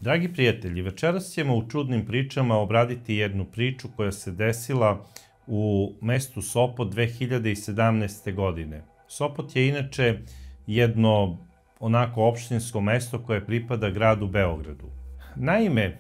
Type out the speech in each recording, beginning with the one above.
Dragi prijatelji, večeras ćemo u čudnim pričama obraditi jednu priču koja se desila u mestu Sopot 2017. godine. Sopot je inače jedno onako opštinsko mesto koje pripada gradu Beogradu. Naime,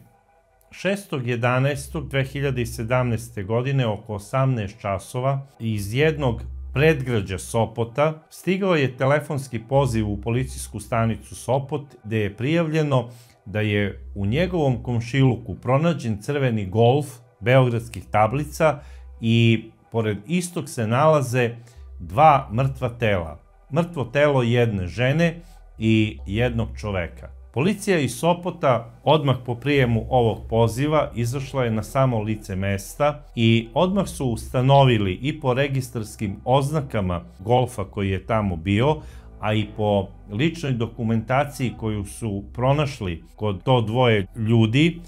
6.11.2017. godine oko 18 časova iz jednog predgrađa Sopota stigao je telefonski poziv u policijsku stanicu Sopot gde je prijavljeno da je u njegovom komšiluku pronađen crveni Golf beogradskih tablica i pored istog se nalaze dva mrtva tela. Mrtvo telo jedne žene i jednog čoveka. Policija iz Sopota odmah po prijemu ovog poziva izašla je na samo lice mesta i odmah su ustanovili i po registarskim oznakama Golfa koji je tamo bio, a i po ličnoj dokumentaciji koju su pronašli kod to dvoje ljudi,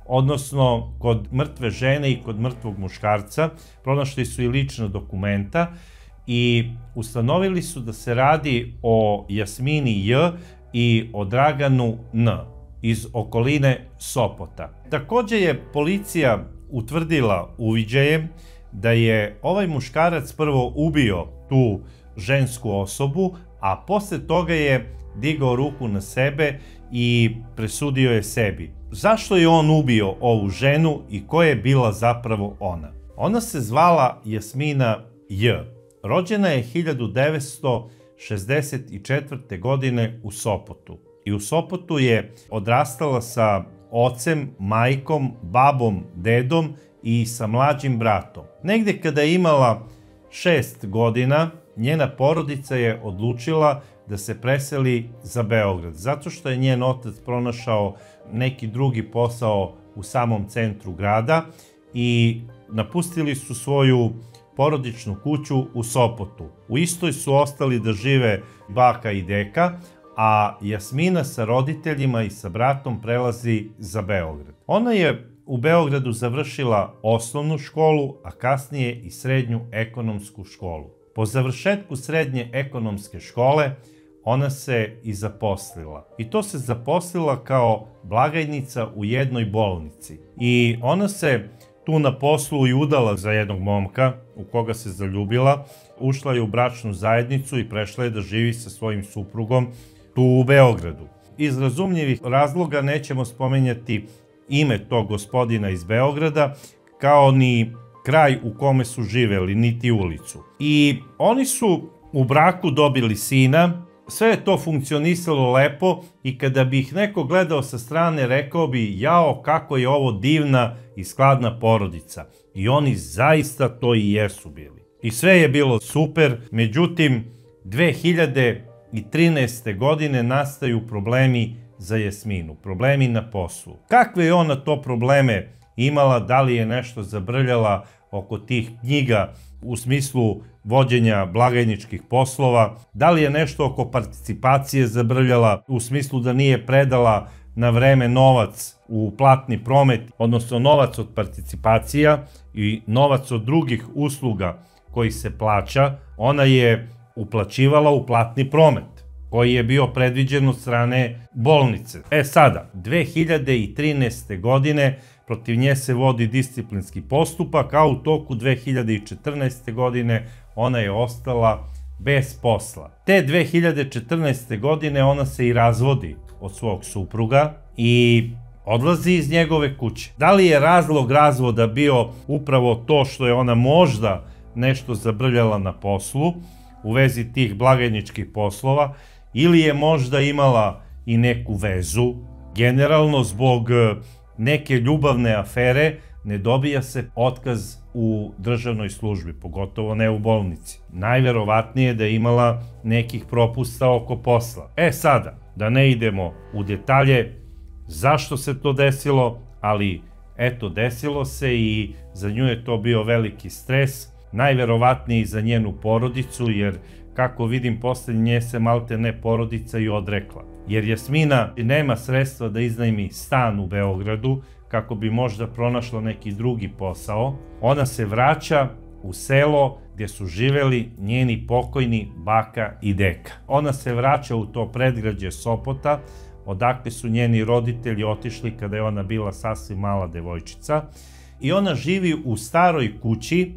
odnosno kod mrtve žene i kod mrtvog muškarca, pronašli su i lična dokumenta i ustanovili su da se radi o Jasmini J i o Draganu N iz okoline Sopota. Takođe je policija utvrdila uviđajem da je ovaj muškarac prvo ubio tu žensku osobu, a posle toga je digao ruku na sebe i presudio je sebi. Zašto je on ubio ovu ženu i ko je bila zapravo ona? Ona se zvala Jasmina J. Rođena je 1964. godine u Sopotu. I u Sopotu je odrastala sa ocem, majkom, babom, dedom i sa mlađim bratom. Negde kada je imala 6 godina, njena porodica je odlučila da se preseli za Beograd, zato što je njen otac pronašao neki drugi posao u samom centru grada i napustili su svoju porodičnu kuću u Sopotu. U istoj su ostali da žive baka i deka, a Jasmina sa roditeljima i sa bratom prelazi za Beograd. Ona je u Beogradu završila osnovnu školu, a kasnije i srednju ekonomsku školu. Po završetku srednje ekonomske škole ona se i zaposlila. I to se zaposlila kao blagajnica u jednoj bolnici. I ona se tu na poslu i udala za jednog momka u koga se zaljubila, ušla je u bračnu zajednicu i prešla je da živi sa svojim suprugom tu u Beogradu. Iz razumljivih razloga nećemo spomenjati ime tog gospodina iz Beograda, kao ni kraj u kome su živeli, niti ulicu. I oni su u braku dobili sina, sve je to funkcionisalo lepo i kada bi ih neko gledao sa strane rekao bi jao kako je ovo divna i skladna porodica. I oni zaista to i jesu bili. I sve je bilo super, međutim 2013. godine nastaju problemi za Jasminu, problemi na poslu. Kakve je ona to probleme imala, da li je nešto zabrljala oko tih knjiga u smislu vođenja blagajničkih poslova, da li je nešto oko participacije zabrljala u smislu da nije predala na vreme novac u platni promet, odnosno novac od participacija i novac od drugih usluga koji se plaća, ona je uplaćivala u platni promet koji je bio predviđen od strane bolnice. Sada, 2013. godine protiv nje se vodi disciplinski postupak, a u toku 2014. godine ona je ostala bez posla. Te 2014. godine ona se i razvodi od svog supruga i odlazi iz njegove kuće. Da li je razlog razvoda bio upravo to što je ona možda nešto zabrljala na poslu u vezi tih blagajničkih poslova, ili je možda imala i neku vezu? Generalno, zbog neke ljubavne afere ne dobija se otkaz u državnoj službi, pogotovo ne u bolnici. Najverovatnije da je imala nekih propusta oko posla. Sada, da ne idemo u detalje zašto se to desilo, ali eto, desilo se i za nju je to bio veliki stres, najverovatnije i za njenu porodicu, jer kako vidim, posle nje se malte ne porodica i odrekla. Jer Jasmina nema sredstva da iznajmi stan u Beogradu kako bi možda pronašla neki drugi posao. Ona se vraća u selo gdje su živeli njeni pokojni baka i deka. Ona se vraća u to predgrađe Sopota, odakle su njeni roditelji otišli kada je ona bila sasvim mala devojčica. I ona živi u staroj kući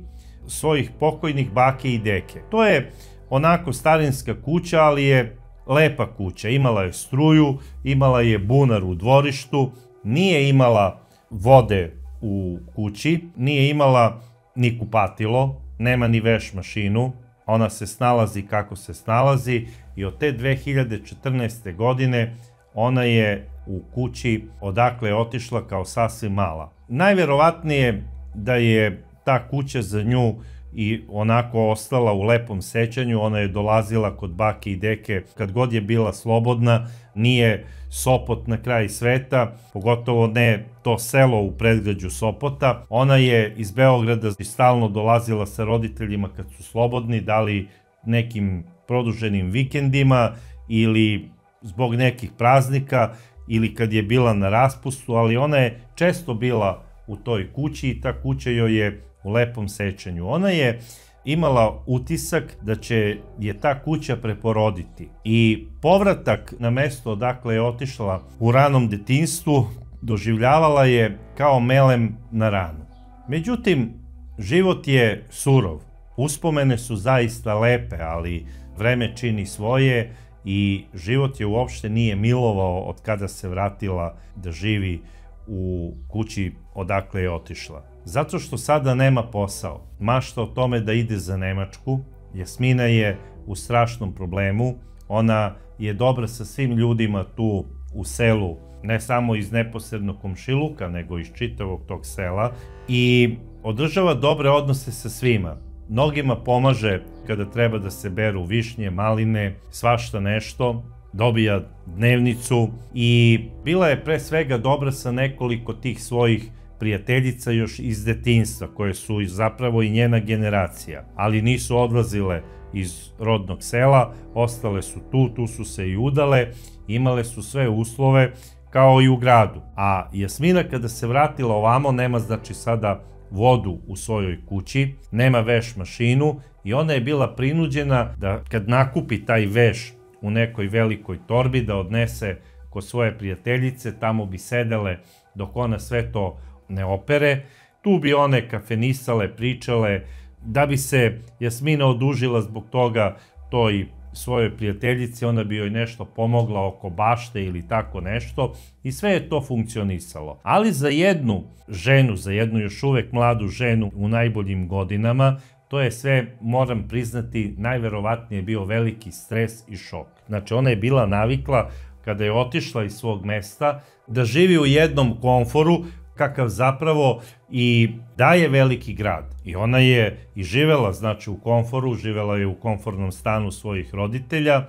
svojih pokojnih bake i deke. To je onako starinska kuća, ali je lepa kuća. Imala je struju, imala je bunar u dvorištu, nije imala vode u kući, nije imala ni kupatilo, nema ni veš mašinu, ona se snalazi kako se snalazi i od te 2014. godine ona je u kući odakle je otišla kao sasvim mala. Najverovatnije da je ta kuća za nju i onako ostala u lepom sećanju. Ona je dolazila kod bake i deke kad god je bila slobodna, nije Sopot na kraj sveta, pogotovo ne to selo u predgrađu Sopota. Ona je iz Beograda stalno dolazila sa roditeljima kad su slobodni, da li nekim produženim vikendima ili zbog nekih praznika ili kad je bila na raspustu, ali ona je često bila u toj kući i ta kuća joj je u lepom sećanju. Ona je imala utisak da će je ta kuća preporoditi i povratak na mesto odakle je otišla u ranom detinjstvu doživljavala je kao melem na ranu. Međutim, život je surov. Uspomene su zaista lepe, ali vreme čini svoje i život je uopšte nije milovao od kada se vratila da živi u kući odakle je otišla. Zato što sada nema posao. Mašta o tome da ide za Nemačku. Jasmina je u strašnom problemu. Ona je dobra sa svim ljudima tu u selu, ne samo iz neposrednog komšiluka, nego iz čitavog tog sela i održava dobre odnose sa svima. Mnogima pomaže kada treba da se beru višnje, maline, svašta nešto, dobija dnevnicu i bila je pre svega dobra sa nekoliko tih svojih prijateljica još iz detinjstva, koje su zapravo i njena generacija, ali nisu odlazile iz rodnog sela, ostale su tu su se i udale, imale su sve uslove kao i u gradu. A Jasmina kada se vratila ovamo, nema znači sada vodu u svojoj kući, nema veš mašinu i ona je bila prinuđena da kad nakupi taj veš u nekoj velikoj torbi da odnese kod svoje prijateljice, tamo bi sedele dok ona sve to ne opere, tu bi one kafenisale, pričale, da bi se Jasmina odužila zbog toga toj svojoj prijateljici, ona bi joj nešto pomogla oko bašte ili tako nešto i sve je to funkcionisalo. Ali za jednu ženu, za jednu još uvek mladu ženu u najboljim godinama, to je sve, moram priznati, najverovatnije bio veliki stres i šok. Znači ona je bila navikla kada je otišla iz svog mesta da živi u jednom komforu kakav zapravo i daje veliki grad. I ona je i živela, znači, u komforu, živela je u komfornom stanu svojih roditelja.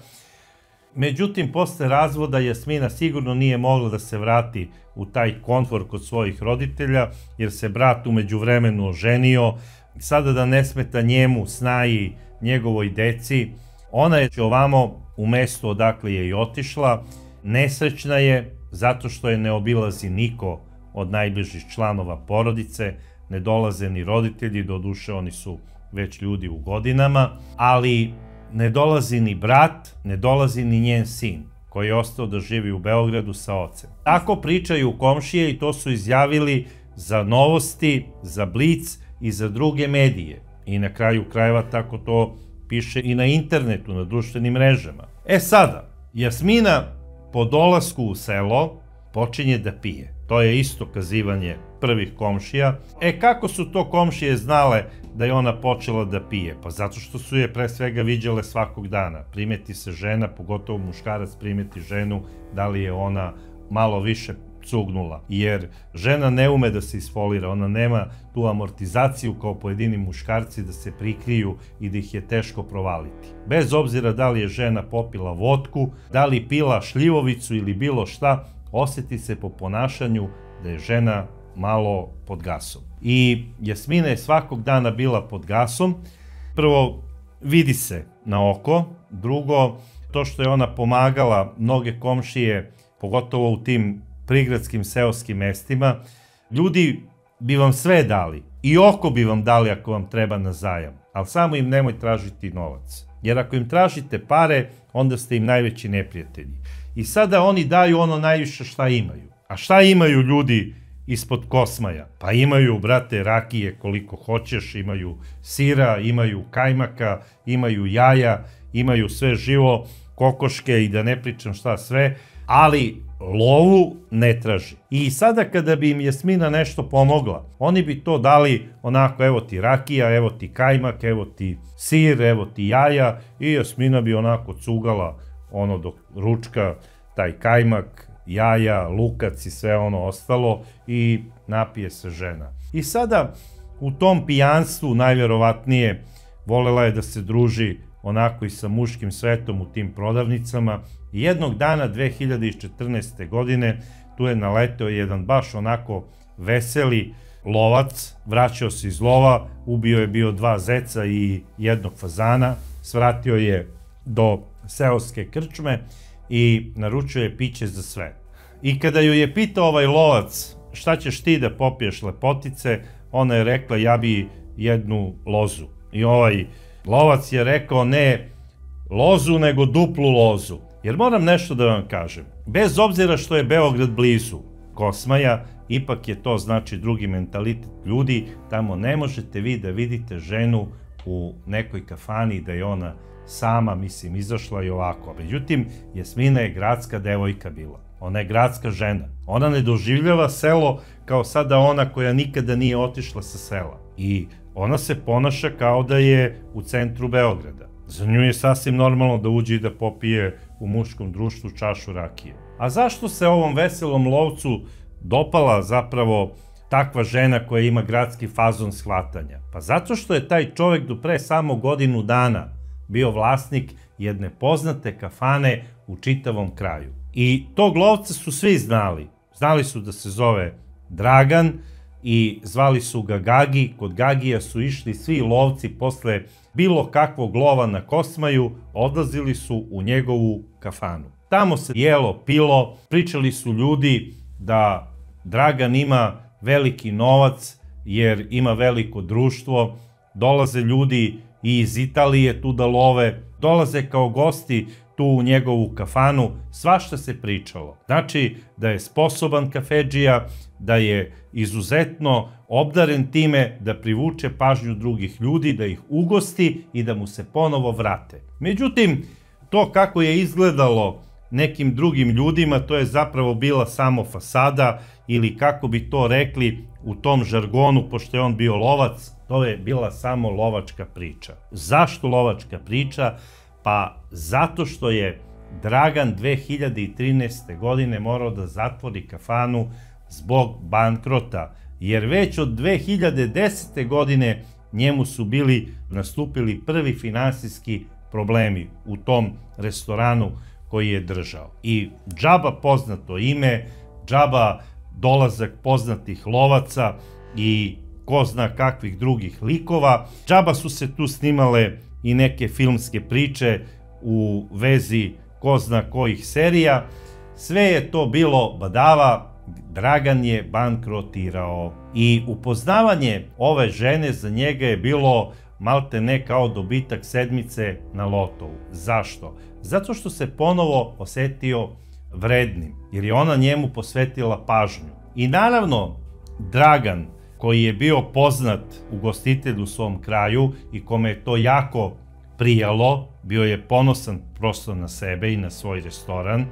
Međutim, posle razvoda Jasmina sigurno nije mogla da se vrati u taj komfor kod svojih roditelja, jer se brat umeđu vremenu oženio. Sada da ne smeta njemu, snaji, njegovoj deci, ona je ovamo u mesto odakle je i otišla. Nesrećna je zato što je ne obilazi niko od najbližih članova porodice, ne dolaze ni roditelji, doduše oni su već ljudi u godinama, ali ne dolazi ni brat, ne dolazi ni njen sin, koji je ostao da živi u Beogradu sa ocem. Tako pričaju komšije i to su izjavili za Novosti, za Blic i za druge medije. I na kraju krajeva tako to piše i na internetu, na društvenim mrežama. E sada, Jasmina po dolasku u selo počinje da pije. To je isto kazivanje prvih komšija. Kako su to komšije znale da je ona počela da pije? Pa zato što su je pre svega viđale svakog dana. Primeti se žena, pogotovo muškarac primeti ženu, da li je ona malo više cugnula. Jer žena ne ume da se isfolira, ona nema tu amortizaciju kao pojedini muškarci da se prikriju i da ih je teško provaliti. Bez obzira da li je žena popila vodku, da li pila šljivovicu ili bilo šta, osjeti se po ponašanju da je žena malo pod gasom. I Jasmina je svakog dana bila pod gasom. Prvo, vidi se na oko. Drugo, to što je ona pomagala mnoge komšije, pogotovo u tim prigradskim seoskim mestima, ljudi bi vam sve dali. I oko bi vam dali ako vam treba na zajam. Ali samo im nemoj tražiti novac. Jer ako im tražite pare, onda ste im najveći neprijatelji. I sada oni daju ono najviše šta imaju. A šta imaju ljudi ispod Kosmaja? Pa imaju, brate, rakije koliko hoćeš, imaju sira, imaju kajmaka, imaju jaja, imaju sve živo, kokoške i da ne pričam šta sve, ali lovu ne traži. I sada kada bi im Jasmina nešto pomogla, oni bi to dali onako, evo ti rakija, evo ti kajmak, evo ti sir, evo ti jaja, i Jasmina bi onako cugala ono do ručka, taj kajmak, jaja, lukac i sve ono ostalo i napije se žena. I sada u tom pijanstvu najvjerovatnije volela je da se druži onako i sa muškim svetom u tim prodavnicama. I jednog dana 2014. godine tu je naleteo jedan baš onako veseli lovac, vraćao se iz lova, ubio je bio 2 zeca i 1 fazana, svratio je do seoske krčme i naručio je piće za sve. I kada ju je pitao ovaj lovac šta ćeš ti da popiješ lepotice, ona je rekla ja bi 1 lozu. I ovaj lovac je rekao ne lozu nego duplu lozu. Jer moram nešto da vam kažem, bez obzira što je Beograd blizu Kosmaja, ipak je to znači drugi mentalitet ljudi, tamo ne možete vi da vidite ženu u nekoj kafani da je ona sama, mislim, izašla i ovako. Međutim, Jasmina je gradska devojka bila, ona je gradska žena, ona ne doživljava selo kao sada ona koja nikada nije otišla sa sela i ona se ponaša kao da je u centru Beograda. Za nju je sasvim normalno da uđe i da popije u muškom društvu čašu rakije. A zašto se ovom veselom lovcu dopala zapravo takva žena koja ima gradski fazon shvatanja? Pa zato što je taj čovjek do pre samo godinu dana bio vlasnik jedne poznate kafane u čitavom kraju. I tog lovca su svi znali. Znali su da se zove Dragan i zvali su ga Gagi. Kod Gagija su išli svi lovci posle bilo kakvog lova na Kosmaju, odlazili su u njegovu kafanu. Tamo se jelo, pilo, pričali su ljudi da Dragan ima veliki novac jer ima veliko društvo, dolaze ljudi i iz Italije tu da love, dolaze kao gosti tu u njegovu kafanu, svašta se pričalo. Znači da je sposoban kafedžija, da je izuzetno obdaren time da privuče pažnju drugih ljudi, da ih ugosti i da mu se ponovo vrate. Međutim, to kako je izgledalo nekim drugim ljudima, to je zapravo bila samo fasada ili kako bi to rekli u tom žargonu, pošto je on bio lovac, to je bila samo lovačka priča. Zašto lovačka priča? Pa zato što je Dragan 2013. godine morao da zatvori kafanu zbog bankrota, jer već od 2010. godine njemu su nastupili prvi finansijski problemi u tom restoranu koji je držao. I džaba poznato ime, džaba dolazak poznatih lovaca i ko zna kakvih drugih likova, džaba su se tu snimale i neke filmske priče u vezi ko zna kojih serija. Sve je to bilo badava, Dragan je bankrotirao i upoznavanje ove žene za njega je bilo malte ne kao dobitak sedmice na lotovu. Zašto? Zato što se ponovo osetio vrednim, jer je ona njemu posvetila pažnju. I naravno, Dragan, koji je bio poznat ugostitelj u svom kraju i kome je to jako prijalo, bio je ponosan prosto na sebe i na svoj restoran,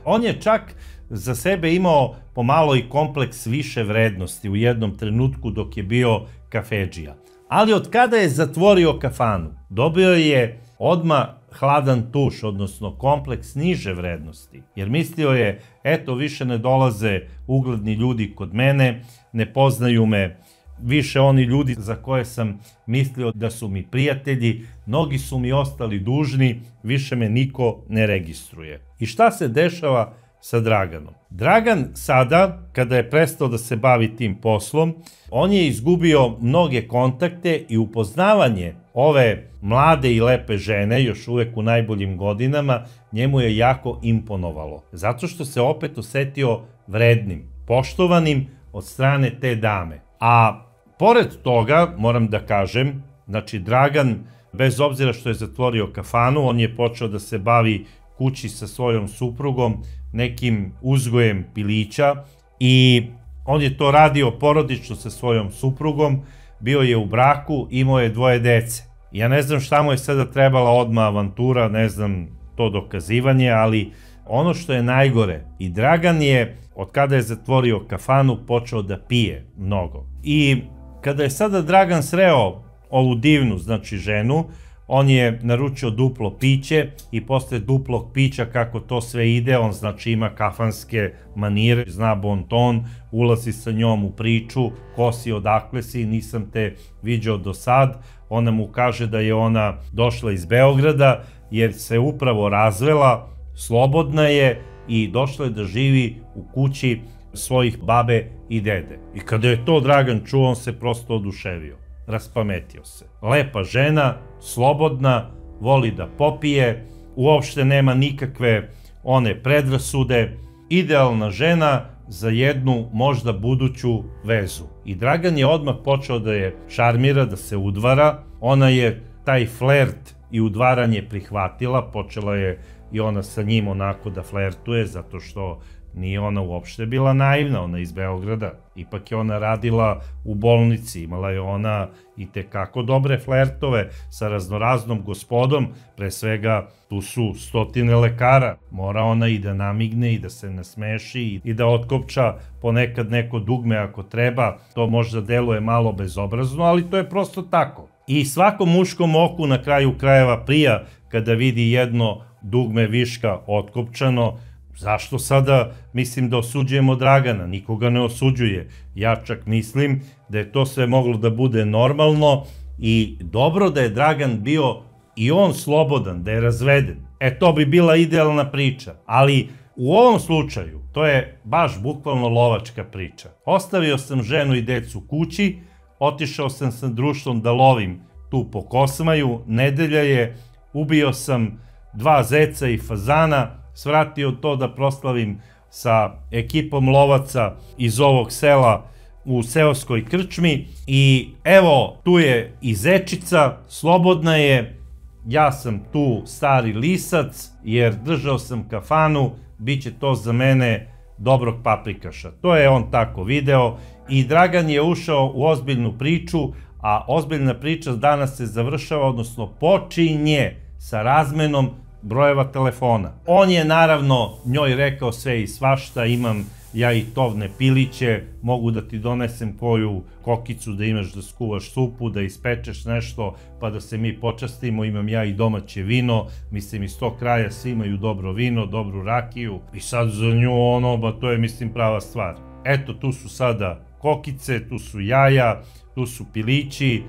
on je čak za sebe imao pomalo i kompleks više vrednosti u jednom trenutku dok je bio kafedžija. Ali od kada je zatvorio kafanu, dobio je odmah hladan tuš, odnosno kompleks niže vrednosti. Jer mislio je, eto, više ne dolaze ugledni ljudi kod mene, ne poznaju me više oni ljudi za koje sam mislio da su mi prijatelji, mnogi su mi ostali dužni, više me niko ne registruje. I šta se dešava sa Draganom? Dragan sada, kada je prestao da se bavi tim poslom, on je izgubio mnoge kontakte i upoznavanje ove mlade i lepe žene, još uvek u najboljim godinama, njemu je jako imponovalo. Zato što se opet osetio vrednim, poštovanim od strane te dame. A pored toga, moram da kažem, znači Dragan, bez obzira što je zatvorio kafanu, on je počeo da se bavi kući sa svojom suprugom, nekim uzgojem pilića, i on je to radio porodično sa svojom suprugom, bio je u braku, imao je 2 dece. Ja ne znam šta mu je sada trebala odmah avantura, ne znam to dokazivanje, ali ono što je najgore, i Dragan je, od kada je zatvorio kafanu, počeo da pije mnogo. I kada je sada Dragan sreo ovu divnu, znači ženu, on je naručio duplo piće i posle duplog pića, kako to sve ide, on znači ima kafanske manire, zna bon ton, ulazi sa njom u priču, ko si, odakle si, nisam te viđao do sad. Ona mu kaže da je ona došla iz Beograda jer se upravo razvela, slobodna je i došla je da živi u kući svojih babe i dede. I kada je to Dragan čuo, on se prosto oduševio, raspametio se. Lepa žena, slobodna, voli da popije, uopšte nema nikakve one predrasude, idealna žena za jednu možda buduću vezu. I Dragan je odmah počeo da je šarmira, da se udvara. Ona je taj flert i udvaranje prihvatila, počela je i ona sa njim onako da flertuje, zato što nije ona uopšte bila naivna, ona iz Beograda. Ipak je ona radila u bolnici, imala je ona i tekako dobre flertove sa raznoraznom gospodom, pre svega tu su stotine lekara. Mora ona i da namigne i da se nasmeši i da otkopča ponekad neko dugme ako treba. To možda deluje malo bezobrazno, ali to je prosto tako. I svakom muškom oku na kraju krajeva prija kada vidi jedno dugme viška otkopčano. Zašto sada mislim da osuđujemo Dragana? Nikoga ne osuđuje. Ja čak mislim da je to sve moglo da bude normalno i dobro da je Dragan bio i on slobodan, da je razveden. To bi bila idealna priča. Ali u ovom slučaju to je baš bukvalno lovačka priča. Ostavio sam ženu i decu kući, otišao sam sa društvom da lovim tu po Kosmaju, nedelja je, ubio sam 2 zeca i fazana, svratio to da proslavim sa ekipom lovaca iz ovog sela u seoskoj krčmi i evo tu je i zečica, slobodna je, ja sam tu stari lisac jer držao sam kafanu, bit će to za mene dobrog paprikaša. To je on tako video i Dragan je ušao u ozbiljnu priču, a ozbiljna priča danas se završava, odnosno počinje sa razmenom brojeva telefona. On je naravno njoj rekao sve i svašta, imam ja i tovne piliće, mogu da ti donesem koju kokicu da imaš da skuvaš supu, da ispečeš nešto pa da se mi počastimo, imam ja i domaće vino, mislim iz tog kraja svi imaju dobro vino, dobru rakiju i sad za nju ono, ba to je mislim prava stvar. Eto tu su sada kokice, tu su jaja, tu su pilići,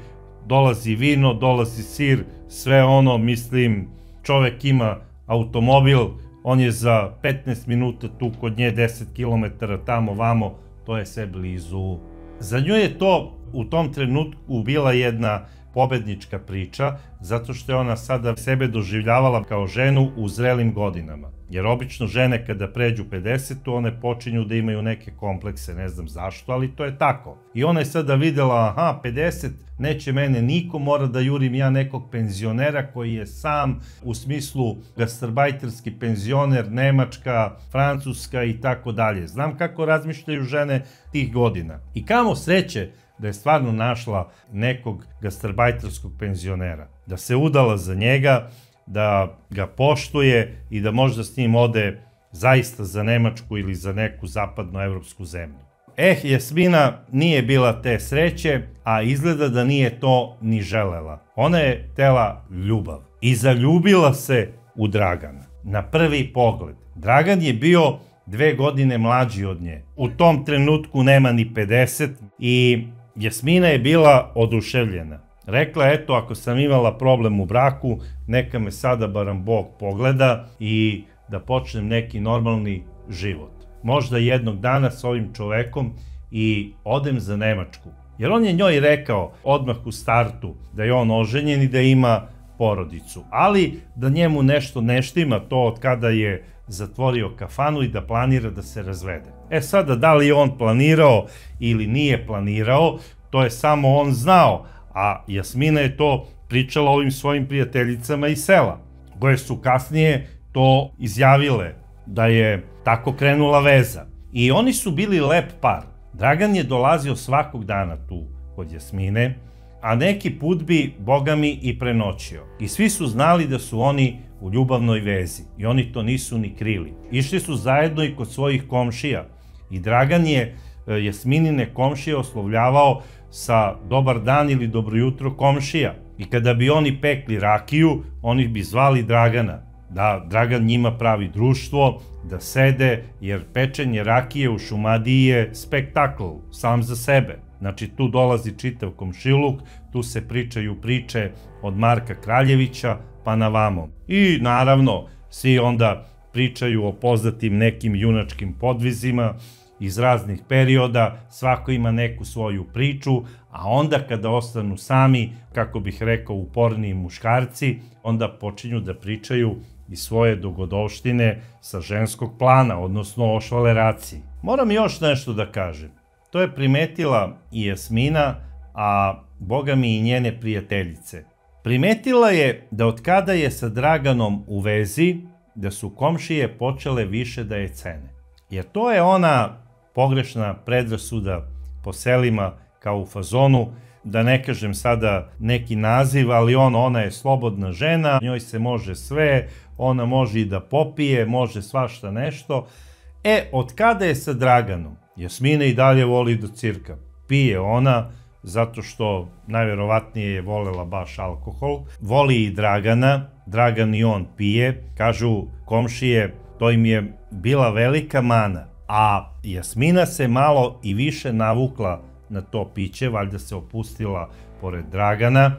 dolazi vino, dolazi sir, sve ono mislim. Čovek ima automobil, on je za 15 minuta tu kod nje, 10 km tamo vamo, to je sve blizu. Za nju je to u tom trenutku bila jedna pobednička priča, zato što je ona sada sebe doživljavala kao ženu u zrelim godinama. Jer obično žene kada pređu 50, one počinju da imaju neke komplekse, ne znam zašto, ali to je tako. I ona je sada videla, aha, 50, neće mene niko, mora da jurim ja nekog penzionera koji je sam, u smislu gastarbajterski penzioner, Nemačka, Francuska i tako dalje. Znam kako razmišljaju žene tih godina. I kamo sreće da je stvarno našla nekog gastarbajterskog penzionera, da se udala za njega, da ga poštuje i da možda s njim ode zaista za Nemačku ili za neku zapadnoevropsku zemlju. Jasmina nije bila te sreće, a izgleda da nije to ni želela. Ona je htela ljubav i zaljubila se u Dragana. Na prvi pogled. Dragan je bio 2 godine mlađi od nje. U tom trenutku nema ni 50 i Jasmina je bila oduševljena. Rekla, eto, ako sam imala problem u braku, neka me sada barem Bog pogleda i da počnem neki normalni život. Možda jednog dana s ovim čovekom i odem za Nemačku. Jer on je njoj rekao odmah u startu da je on oženjen i da ima porodicu, ali da njemu nešto ne štima to od kada je zatvorio kafanu i da planira da se razvede. Sada, da li je on planirao ili nije planirao, to je samo on znao, a Jasmina je to pričala ovim svojim prijateljicama iz sela, koje su kasnije to izjavile, da je tako krenula veza. I oni su bili lep par. Dragan je dolazio svakog dana tu kod Jasmine, a neki put bi, boga mi, i prenoćio. I svi su znali da su oni u ljubavnoj vezi i oni to nisu ni krili. Išli su zajedno i kod svojih komšija i Dragan je Jasminine komšije oslovljavao sa dobar dan ili dobro jutro komšija. I kada bi oni pekli rakiju, oni bi zvali Dragana, da Dragan njima pravi društvo, da sede, jer pečenje rakije u Šumadiji je spektakl sam za sebe. Znači, tu dolazi čitav komšiluk, tu se pričaju priče od Marka Kraljevića pa na vamo. I naravno, svi onda pričaju o poznatim nekim junačkim podvizima iz raznih perioda, svako ima neku svoju priču, a onda kada ostanu sami, kako bih rekao, uporniji muškarci, onda počinju da pričaju i svoje dogodovštine sa ženskog plana, odnosno o švaleraciji. Moram još nešto da kažem. To je primetila i Jasmina, a boga mi i njene prijateljice. Primetila je da od kada je sa Draganom u vezi, da su komšije počele više da je cene. Jer to je ona pogrešna predrasuda po selima, kao u fazonu, da ne kažem sada neki naziv, ali ona je slobodna žena, njoj se može sve, ona može i da popije, može svašta nešto. Od kada je sa Draganom? Jasmina i dalje voli do cirka. Pije ona, zato što najverovatnije je volela baš alkohol. Voli i Dragana, Dragan i on pije. Kažu komšije, to im je bila velika mana. A Jasmina se malo i više navukla na to piće, valjda se opustila pored Dragana.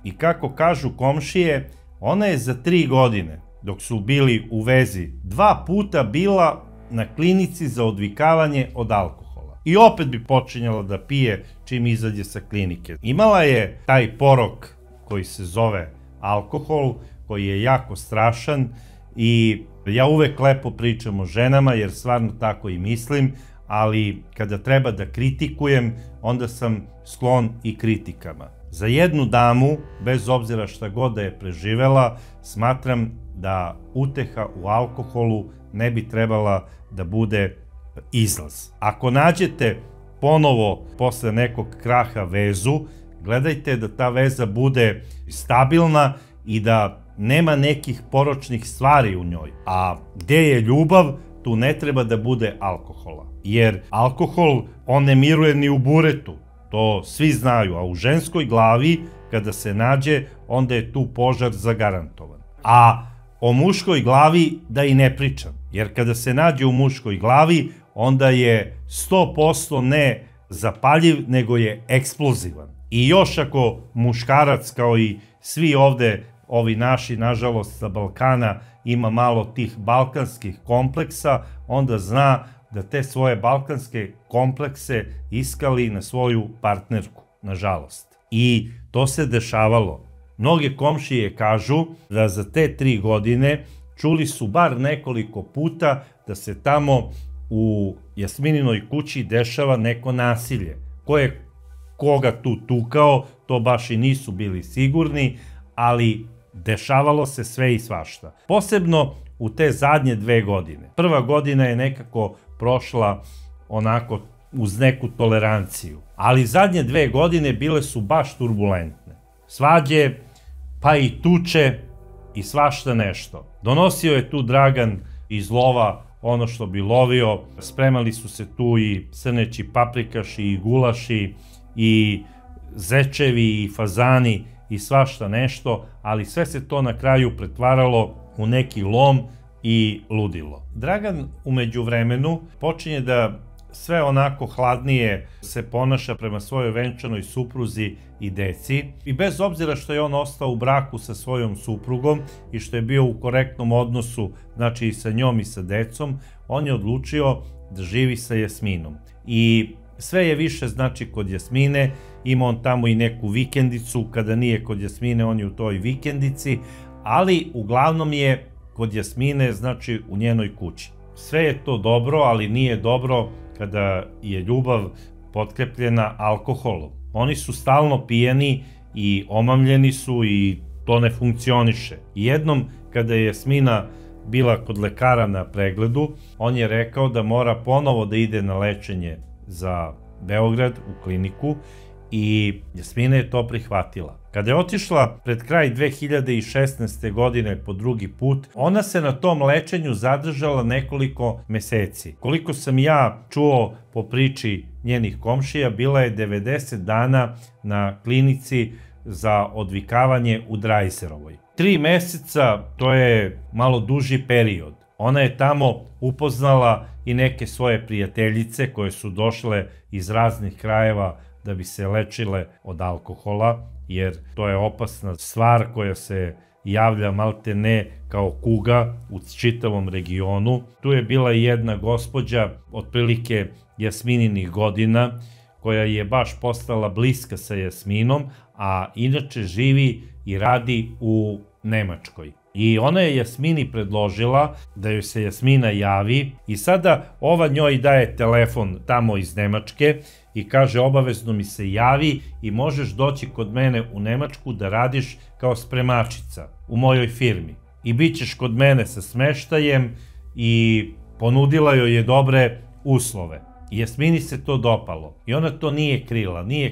I kako kažu komšije, ona je za 3 godine, dok su bili u vezi, 2 puta bila na klinici za odvikavanje od alkohola. I opet bi počinjala da pije čim izađe sa klinike. Imala je taj porok koji se zove alkohol, koji je jako strašan i ja uvek lepo pričam o ženama, jer stvarno tako i mislim, ali kada treba da kritikujem, onda sam sklon i kritikama. Za jednu damu, bez obzira šta god da je preživela, smatram da uteha u alkoholu ne bi trebala da bude izlaz. Ako nađete ponovo posle nekog kraha vezu, gledajte da ta veza bude stabilna i da nema nekih poročnih stvari u njoj. A gde je ljubav, tu ne treba da bude alkohola. Jer alkohol, on ne miruje ni u buretu. To svi znaju, a u ženskoj glavi, kada se nađe, onda je tu požar zagarantovan. A o muškoj glavi da i ne pričam. Jer kada se nađe u muškoj glavi, onda je 100% ne zapaljiv, nego je eksplozivan. I još ako muškarac, kao i svi ovde, ovi naši, nažalost, sa Balkana, ima malo tih balkanskih kompleksa, onda zna da te svoje balkanske komplekse iskali na svoju partnerku, nažalost. I to se dešavalo. Mnoge komšije kažu da za te 3 godine čuli su bar nekoliko puta da se tamo u Jasmininoj kući dešava neko nasilje. Ko je koga tu tukao, to baš i nisu bili sigurni, ali dešavalo se sve i svašta. Posebno u te zadnje 2 godine. Prva godina je nekako prošla onako uz neku toleranciju. Ali zadnje 2 godine bile su baš turbulentne. Svađe, pa i tuče i svašta nešto. Donosio je tu Dragan iz lova ono što bi lovio. Spremali su se tu i srneći paprikaši i gulaši i zečevi i fazani i svašta nešto, ali sve se to na kraju pretvaralo u neki lom i ludilo. Dragan u međuvremenu počinje da sve onako hladnije se ponaša prema svojoj venčanoj supruzi i deci i bez obzira što je on ostao u braku sa svojom suprugom i što je bio u korektnom odnosu, znači i sa njom i sa decom, on je odlučio da živi sa Jasminom. I sve je više znači kod Jasmine, ima on tamo i neku vikendicu, kada nije kod Jasmine on je u toj vikendici, ali uglavnom je kod Jasmine, znači u njenoj kući. Sve je to dobro, ali nije dobro kada je ljubav potkrepljena alkoholom. Oni su stalno pijeni i omamljeni su i to ne funkcioniše. Jednom kada je Jasmina bila kod lekara na pregledu, on je rekao da mora ponovo da ide na lečenje za Beograd u kliniku i Jasmina je to prihvatila. Kada je otišla pred kraj 2016. godine po drugi put, ona se na tom lečenju zadržala nekoliko meseci. Koliko sam ja čuo po priči njenih komšija, bila je 90 dana na klinici za odvikavanje u Drajzerovoj. 3 meseca, to je malo duži period. Ona je tamo upoznala i neke svoje prijateljice koje su došle iz raznih krajeva da bi se lečile od alkohola, jer to je opasna stvar koja se javlja malte ne kao kuga u čitavom regionu. Tu je bila i jedna gospođa, otprilike Jasmininih godina, koja je baš postala bliska sa Jasminom, a inače živi i radi u Nemačkoj. I ona je Jasmini predložila da joj se Jasmina javi i sada ova njoj daje telefon tamo iz Nemačke i kaže obavezno mi se javi i možeš doći kod mene u Nemačku da radiš kao spremačica u mojoj firmi. I bit ćeš kod mene sa smeštajem i ponudila joj je dobre uslove. I Jasmini se to dopalo i ona to nije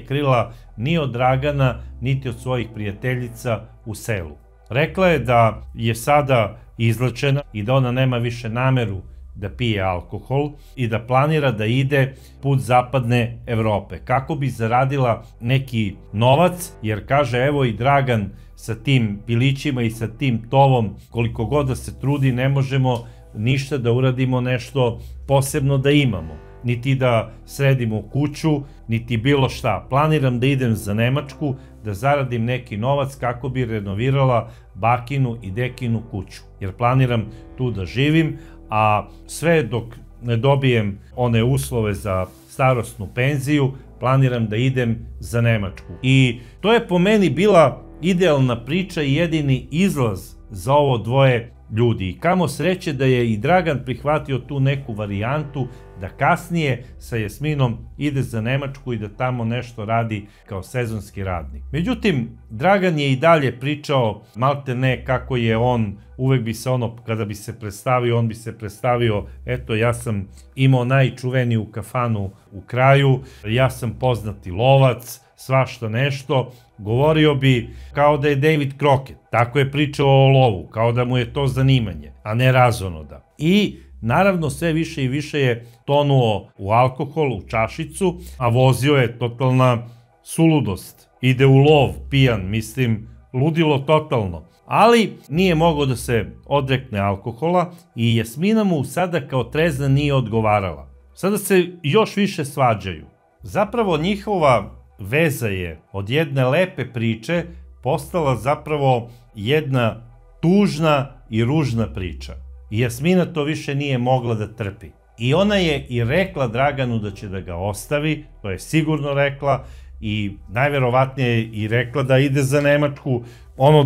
krila ni od Dragana, niti od svojih prijateljica u selu. Rekla je da je sada izlečena i da ona nema više nameru da pije alkohol i da planira da ide put zapadne Evrope kako bi zaradila neki novac, jer kaže evo i Dragan sa tim pilićima i sa tim tovom, koliko god da se trudi, ne možemo ništa da uradimo nešto posebno da imamo, niti da sredimo kuću, niti bilo šta. Planiram da idem za Nemačku, da zaradim neki novac kako bi renovirala bakinu i dekinu kuću, jer planiram tu da živim, a sve dok ne dobijem one uslove za starosnu penziju, planiram da idem za Nemačku. I to je po meni bila idealna priča i jedini izlaz za ovo dvoje ljudi. I kamo sreće da je i Dragan prihvatio tu neku varijantu da kasnije sa Jasminom ide za Nemačku i da tamo nešto radi kao sezonski radnik. Međutim, Dragan je i dalje pričao malte ne kako je on, uvek bi se kada bi se predstavio, on bi se predstavio, eto ja sam imao najčuveniju kafanu u kraju, ja sam poznati lovac, svašta nešto, govorio bi kao da je David Crockett, tako je pričao o lovu, kao da mu je to zanimanje, a ne razonoda. I naravno sve više i više je tonuo u alkohol, u čašicu, a vozio je totalna suludost. Ide u lov, pijan, mislim, ludilo totalno. Ali nije mogao da se odrekne alkohola i Jasmina mu sada kao trezna nije odgovarala. Sada se još više svađaju. Zapravo njihova veza je od jedne lepe priče postala zapravo jedna tužna i ružna priča. I Jasmina to više nije mogla da trpi. I ona je i rekla Draganu da će da ga ostavi, to je sigurno rekla, i najverovatnije i rekla da ide za Nemačku,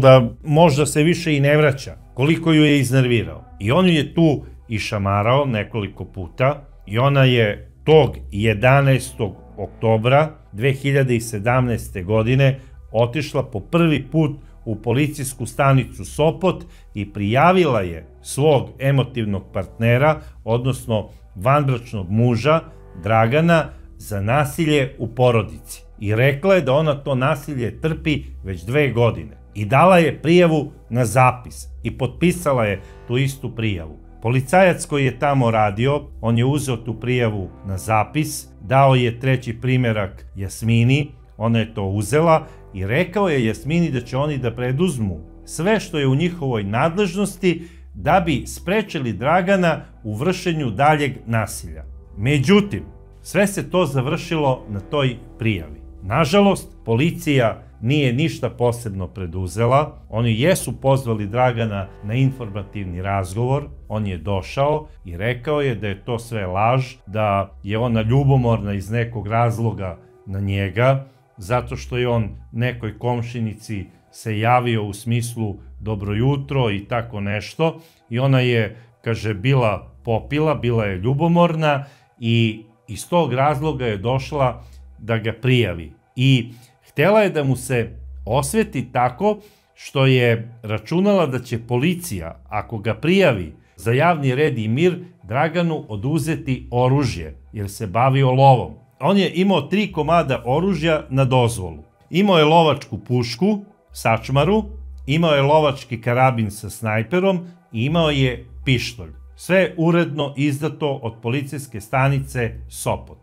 da možda se više i ne vraća, koliko ju je iznervirao. I on ju je tu i šamarao nekoliko puta i ona je tog 11. oktobra 2017. godine otišla po prvi put u policijsku stanicu Sopot i prijavila je svog emotivnog partnera, odnosno vanbračnog muža, Dragana, za nasilje u porodici. I rekla je da ona to nasilje trpi već 2 godine. I dala je prijavu na zapis i potpisala je tu istu prijavu. Policajac koji je tamo radio, on je uzeo tu prijavu na zapis, dao je 3. primerak Jasmini, ona je to uzela i rekao je Jasmini da će oni da preduzmu sve što je u njihovoj nadležnosti da bi sprečili Dragana u vršenju daljeg nasilja. Međutim, sve se to završilo na toj prijavi. Nažalost, policija nije ništa posebno preduzela. Oni jesu pozvali Dragana na informativni razgovor, on je došao i rekao je da je to sve laž, da je ona ljubomorna iz nekog razloga na njega, zato što je on nekoj komšinici se javio u smislu dobro jutro i tako nešto i ona je, kaže, bila popila, bila je ljubomorna i iz tog razloga je došla da ga prijavi. I htela je da mu se osveti tako što je računala da će policija, ako ga prijavi za javni red i mir, Draganu oduzeti oružje, jer se bavio lovom. On je imao 3 komada oružja na dozvolu. Imao je lovačku pušku, sačmaru, imao je lovački karabin sa snajperom i imao je pištolj. Sve uredno izdato od policijske stanice Sopot.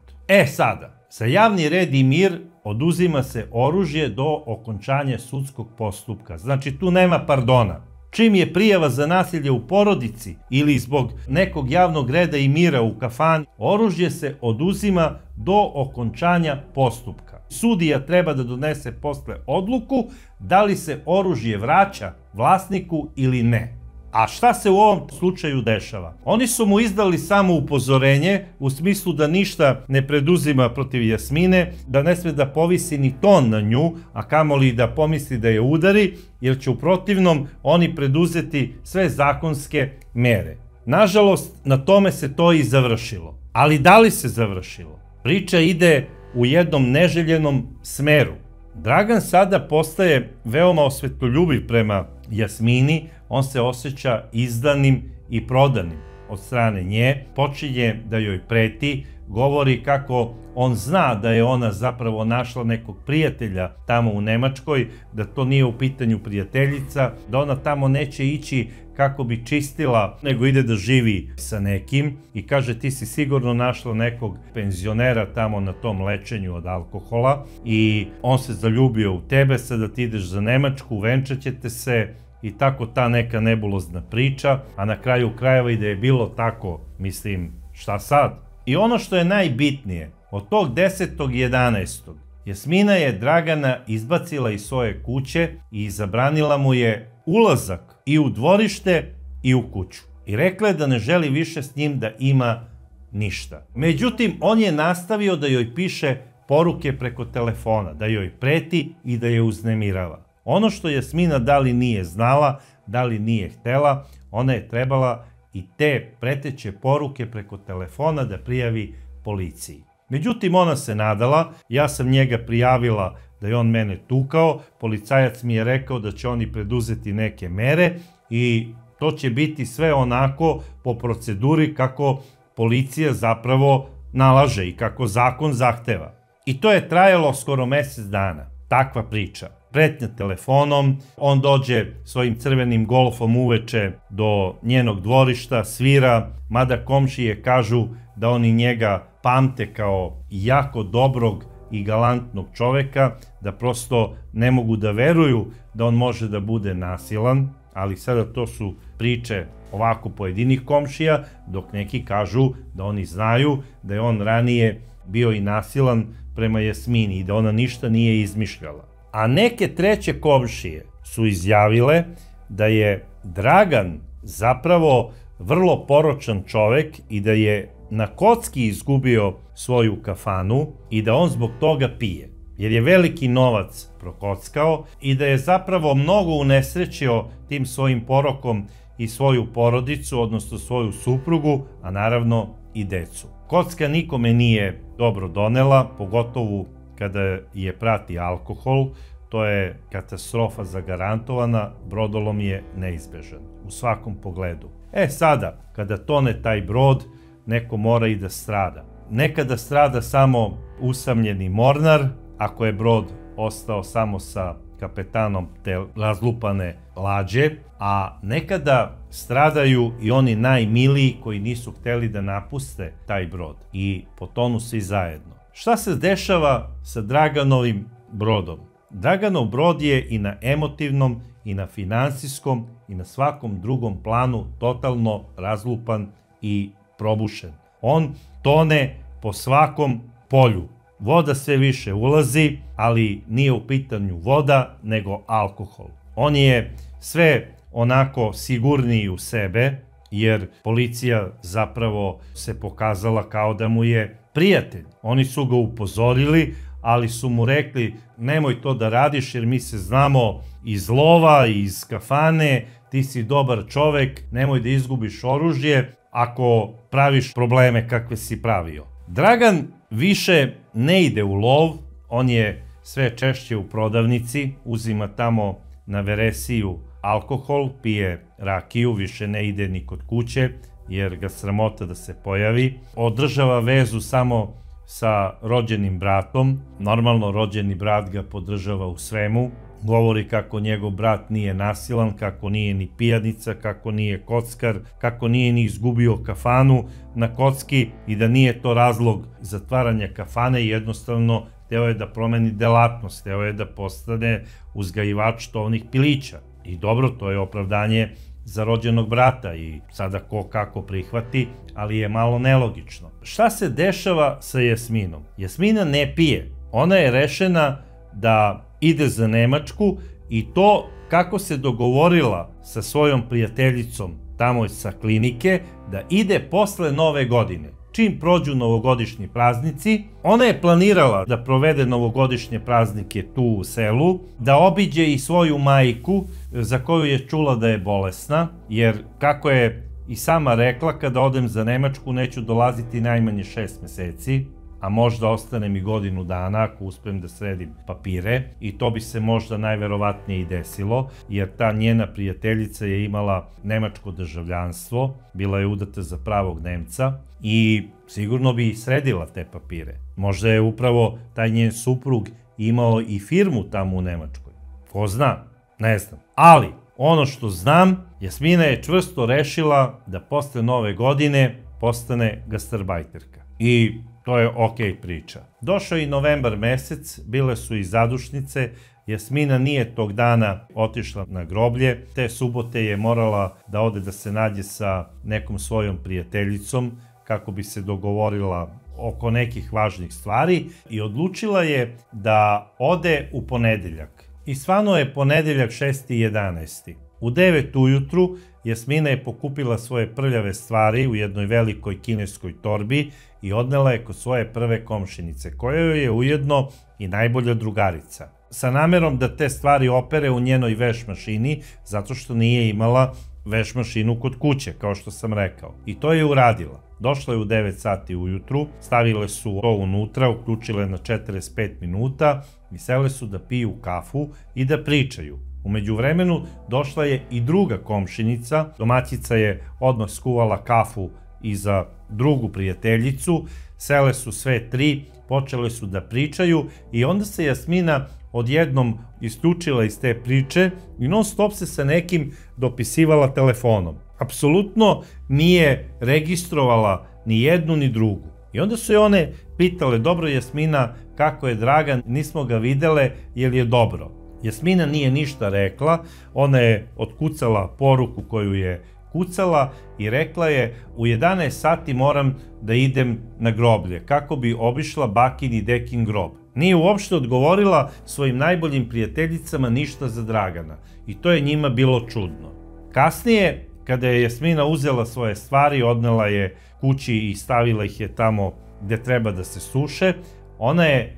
Sada, za javni red i mir oduzima se oružje do okončanja sudskog postupka. Znači, tu nema pardona. Čim je prijava za nasilje u porodici ili zbog nekog javnog reda i mira u kafani, oružje se oduzima do okončanja postupka. Sudija treba da donese posle odluku da li se oružje vraća vlasniku ili ne. A šta se u ovom slučaju dešava? Oni su mu izdali samo upozorenje u smislu da ništa ne preduzima protiv Jasmine, da ne sme da povisi ni ton na nju, a kamoli da pomisli da je udari, jer će u protivnom oni preduzeti sve zakonske mere. Nažalost, na tome se to i završilo. Ali da li se završilo? Priča ide u jednom neželjenom smeru. Dragan sada postaje veoma osvetoljubiv prema Jasmini, on se osjeća izdanim i prodanim od strane nje, počinje da joj preti, govori kako on zna da je ona zapravo našla nekog prijatelja tamo u Nemačkoj, da to nije u pitanju prijateljica, da ona tamo neće ići kako bi čistila, nego ide da živi sa nekim i kaže ti si sigurno našla nekog penzionera tamo na tom lečenju od alkohola i on se zaljubio u tebe, sada ti ideš za Nemačku, venčaćete se i tako ta neka nebulozna priča, a na kraju krajeva i da je bilo tako, mislim, šta sad? I ono što je najbitnije, od tog 10.11. Jasmina je Dragana izbacila iz svoje kuće i zabranila mu je ulazak i u dvorište i u kuću. I rekla je da ne želi više s njim da ima ništa. Međutim, on je nastavio da joj piše poruke preko telefona, da joj preti i da je uznemirava. Ono što Jasmina da li nije znala, da li nije htela, ona je trebala i te preteće poruke preko telefona da prijavi policiji. Međutim, ona se nadala, ja sam njega prijavila da je on mene tukao, policajac mi je rekao da će oni preduzeti neke mere i to će biti sve onako po proceduri kako policija zapravo nalaže i kako zakon zahteva. I to je trajalo skoro mjesec dana, takva priča. Pretnja telefonom, on dođe svojim crvenim golfom uveče do njenog dvorišta, svira, mada komšije kažu da oni njega pamte kao jako dobrog i galantnog čoveka, da prosto ne mogu da veruju da on može da bude nasilan, ali sada to su priče ovako pojedinih komšija, dok neki kažu da oni znaju da je on ranije bio i nasilan prema Jasmini i da ona ništa nije izmišljala. A neke treće komšije su izjavile da je Dragan zapravo vrlo poročan čovek i da je na kocki izgubio svoju kafanu i da on zbog toga pije, jer je veliki novac prokockao i da je zapravo mnogo unesrećio tim svojim porokom i svoju porodicu, odnosno svoju suprugu, a naravno i decu. Kocka nikome nije dobro donela, pogotovo kada je prati alkohol, to je katastrofa zagarantovana, brodolom je neizbežan u svakom pogledu. Sada, kada tone taj brod, neko mora i da strada. Nekada strada samo usamljeni mornar, ako je brod ostao samo sa kapetanom te razlupane lađe, a nekada stradaju i oni najmiliji koji nisu hteli da napuste taj brod i potonu svi zajedno. Šta se dešava sa Draganovim brodom? Draganov brod je i na emotivnom, i na finansijskom, i na svakom drugom planu totalno razlupan i probušen. On tone po svakom polju. Voda sve više ulazi, ali nije u pitanju voda, nego alkohol. On je sve onako sigurniji u sebe, jer policija zapravo se pokazala kao da mu je prijatelj. Oni su ga upozorili, ali su mu rekli nemoj to da radiš jer mi se znamo iz lova, iz kafane, ti si dobar čovek, nemoj da izgubiš oružje ako praviš probleme kakve si pravio. Dragan više ne ide u lov, on je sve češće u prodavnici, uzima tamo na veresiju alkohol, pije rakiju, više ne ide ni kod kuće jer ga sramota da se pojavi. Održava vezu samo sa rođenim bratom. Normalno, rođeni brat ga podržava u svemu. Govori kako njegov brat nije nasilan, kako nije ni pijanica, kako nije kockar, kako nije ni izgubio kafanu na kocki i da nije to razlog zatvaranja kafane, jednostavno hteo je da promeni delatnost, hteo je da postane uzgajivač tovnih pilića. I dobro, to je opravdanje za rođenog brata i sada ko kako prihvati, ali je malo nelogično. Šta se dešava sa Jasminom? Jasmina ne pije. Ona je rešena da ide za Nemačku i to kako se dogovorila sa svojom prijateljicom tamo sa klinike da ide posle Nove godine. Čim prođu novogodišnji praznici, ona je planirala da provede novogodišnje praznike tu u selu, da obiđe i svoju majku za koju je čula da je bolesna, jer kako je i sama rekla, kada odem za Nemačku neću dolaziti najmanje 6 meseci, a možda ostanem i godinu dana ako uspem da sredim papire i to bi se možda najverovatnije i desilo, jer ta njena prijateljica je imala nemačko državljanstvo, bila je udata za pravog Nemca i sigurno bi sredila te papire. Možda je upravo taj njen suprug imao i firmu tamo u Nemačkoj. Ko zna? Ne znam. Ali, ono što znam, Jasmina je čvrsto rešila da posle Nove godine postane gastarbajterka. I to je okej priča. Došao i novembar mesec, bile su i zadušnice, Jasmina nije tog dana otišla na groblje, te subote je morala da ode da se nađe sa nekom svojom prijateljicom kako bi se dogovorila oko nekih važnih stvari i odlučila je da ode u ponedeljak. I stvarno je ponedeljak 6.11. U 9 ujutru Jasmina je pokupila svoje prljave stvari u jednoj velikoj kineskoj torbi i odnela je kod svoje prve komšinice, koja joj je ujedno i najbolja drugarica. Sa namerom da te stvari opere u njenoj veš mašini, zato što nije imala veš mašinu kod kuće, kao što sam rekao. I to je uradila. Došla je u 9 sati ujutru, stavile su to unutra, uključile na 45 minuta i sele su da piju kafu i da pričaju. U međuvremenu došla je i druga komšinica, domaćica je odmah skuvala kafu i za drugu prijateljicu, sele su sve tri, počele su da pričaju i onda se Jasmina odjednom isključila iz te priče i non stop se sa nekim dopisivala telefonom. Apsolutno nije registrovala ni jednu ni drugu. I onda su je one pitale, dobro Jasmina, kako je Dragan, nismo ga videle, je li je dobro? Jasmina nije ništa rekla, ona je otkucala poruku koju je kucala i rekla je u 11 sati moram da idem na groblje kako bi obišla bakin i dekin grob. Nije uopšte odgovorila svojim najboljim prijateljicama ništa za Dragana i to je njima bilo čudno. Kasnije, kada je Jasmina uzela svoje stvari, odnela je kući i stavila ih je tamo gde treba da se suše, ona je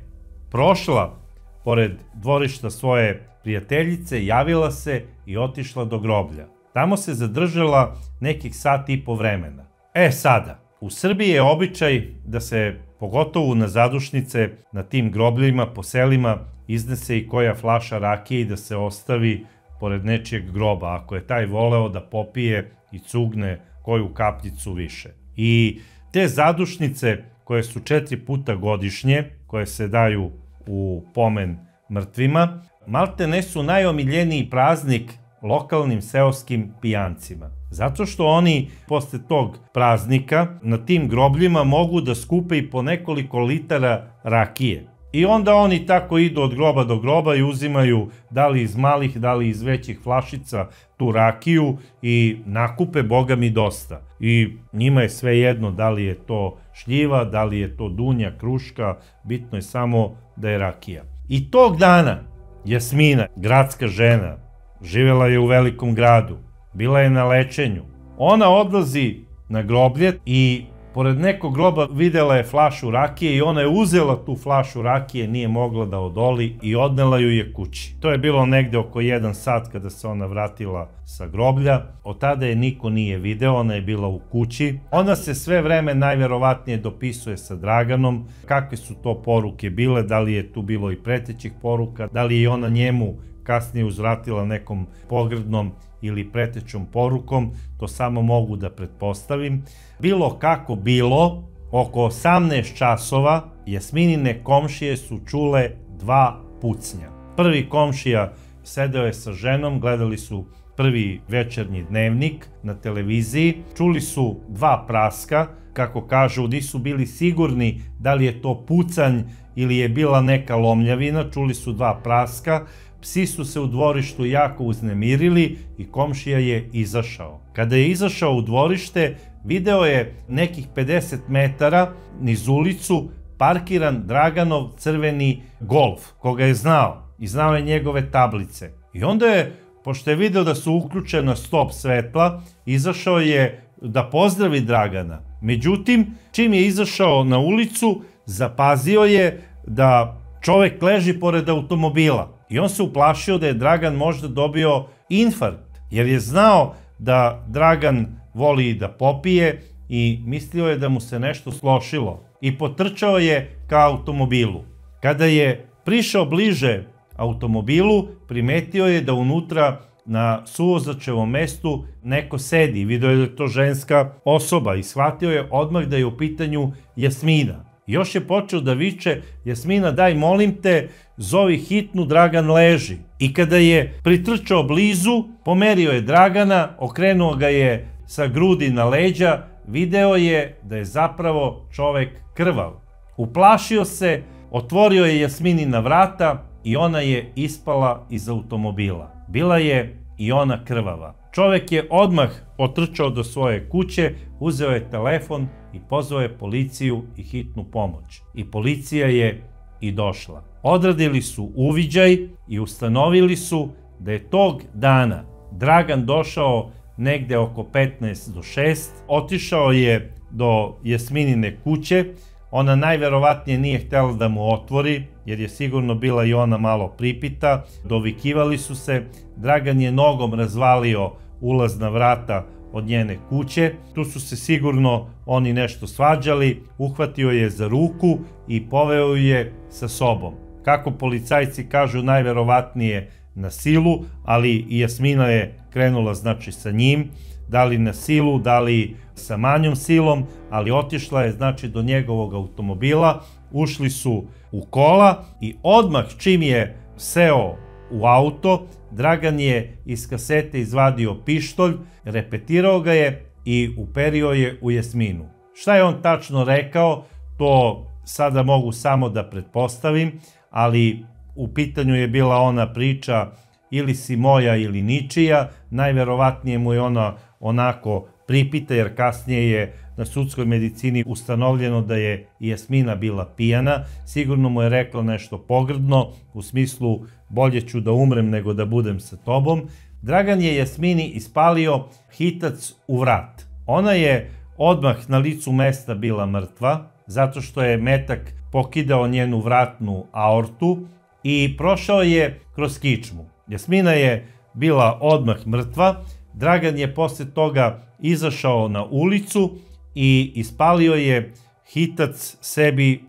prošla pored dvorišta svoje prijateljice, javila se i otišla do groblja. Tamo se zadržala nekih sat i po vremena. Sada, u Srbiji je običaj da se, pogotovo na zadušnice, na tim grobljima, po selima, iznese i koja flaša rakije i da se ostavi pored nečijeg groba, ako je taj voleo da popije i cugne koju kapljicu više. I te zadušnice koje su 4 puta godišnje, koje se daju u pomen mrtvima, malte ne su najomiljeniji praznik lokalnim seoskim pijancima. Zato što oni posle tog praznika na tim grobljima mogu da skupe i po nekoliko litara rakije. I onda oni tako idu od groba do groba i uzimaju da li iz malih, da li iz većih flašica tu rakiju i nakupe boga mi dosta. I njima je sve jedno da li je to šljiva, da li je to dunja, kruška, bitno je samo da je rakija. I tog dana Jasmina, gradska žena, živela je u velikom gradu, bila je na lečenju. Ona odlazi na groblje i pored nekog groba videla je flašu rakije i ona je uzela tu flašu rakije, nije mogla da odoli i odnela ju je kući. To je bilo negde oko 1 sat kada se ona vratila sa groblja. Od tada je niko nije video, ona je bila u kući. Ona se sve vreme najverovatnije dopisuje sa Draganom. Kakve su to poruke bile, da li je tu bilo i pretećih poruka, da li je ona njemu kasnije uzvratila nekom pogrdnom ili pretećom porukom, to samo mogu da pretpostavim. Bilo kako bilo, oko 18 časova Jasminine komšije su čule 2 pucnja. Prvi komšija sedeo je sa ženom, gledali su prvi večernji dnevnik na televiziji, čuli su 2 praska, kako kažu, nisu bili sigurni da li je to pucanj ili je bila neka lomljavina, čuli su 2 praska, psi su se u dvorištu jako uznemirili i komšija je izašao. Kada je izašao u dvorište, video je nekih 50 metara niz ulicu parkiran Draganov crveni Golf, koga je znao i znao je njegove tablice. I onda je, pošto je video da su uključena stop svetla, izašao je da pozdravi Dragana. Međutim, čim je izašao na ulicu, zapazio je da čovek leži pored automobila. I on se uplašio da je Dragan možda dobio infarkt, jer je znao da Dragan voli da popije i mislio je da mu se nešto slošilo. I potrčao je ka automobilu. Kada je prišao bliže automobilu, primetio je da unutra na suvozačevom mestu neko sedi. Video je da je to ženska osoba i shvatio je odmah da je u pitanju Jasmina. Još je počeo da viče: Jasmina, daj molim te, zovi hitnu, Dragan leži. I kada je pritrčao blizu, pomerio je Dragana, okrenuo ga je sa grudi na leđa, video je da je zapravo čovek krvav. Uplašio se, otvorio je Jasminina vrata i ona je ispala iz automobila. Bila je i ona krvava. Čovek je odmah otrčao do svoje kuće, uzeo je telefon i pozvao je policiju i hitnu pomoć. I policija je i došla. Odradili su uviđaj i ustanovili su da je tog dana Dragan došao negde oko 15 do 6, otišao je do Jasminine kuće. Ona najverovatnije nije htjela da mu otvori, jer je sigurno bila i ona malo pripita. Dovikivali su se, Dragan je nogom razvalio ulazna vrata od njene kuće. Tu su se sigurno oni nešto svađali, uhvatio je za ruku i poveo je sa sobom. Kako policajci kažu, najverovatnije na silu, ali i Jasmina je krenula znači sa njim, da li na silu, da li sa manjom silom, ali otišla je znači do njegovog automobila, ušli su u kola i odmah čim je seo u auto, Dragan je iz kasete izvadio pištolj, repetirao ga je i uperio je u Jasminu. Šta je on tačno rekao, to sada mogu samo da pretpostavim, ali u pitanju je bila ona priča ili si moja ili ničija. Najverovatnije mu je ona onako pripita, jer kasnije je na sudskoj medicini ustanovljeno da je Jasmina bila pijana. Sigurno mu je rekla nešto pogrdno, u smislu bolje ću da umrem nego da budem sa tobom. Dragan je Jasmini ispalio hitac u vrat. Ona je odmah na licu mesta bila mrtva, zato što je metak pokidao njenu vratnu aortu i prošao je kroz kičmu. Jasmina je bila odmah mrtva. Dragan je posle toga izašao na ulicu i ispalio je hitac sebi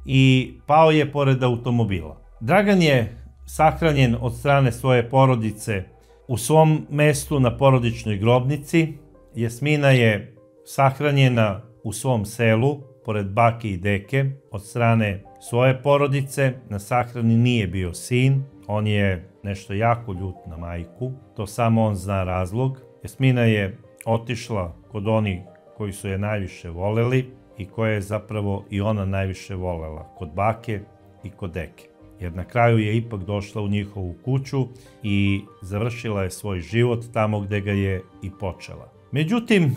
i pao je pored automobila. Dragan je sahranjen od strane svoje porodice u svom mestu na porodičnoj grobnici. Jasmina je sahranjena u svom selu, pored bake i deke, od strane svoje porodice. Na sahrani nije bio sin, on je nešto jako ljut na majku, to samo on zna razlog. Jasmina je otišla kod onih koji su je najviše voleli i koje je zapravo i ona najviše volela, kod bake i kod deke. Jer na kraju je ipak došla u njihovu kuću i završila je svoj život tamo gde ga je i počela. Međutim,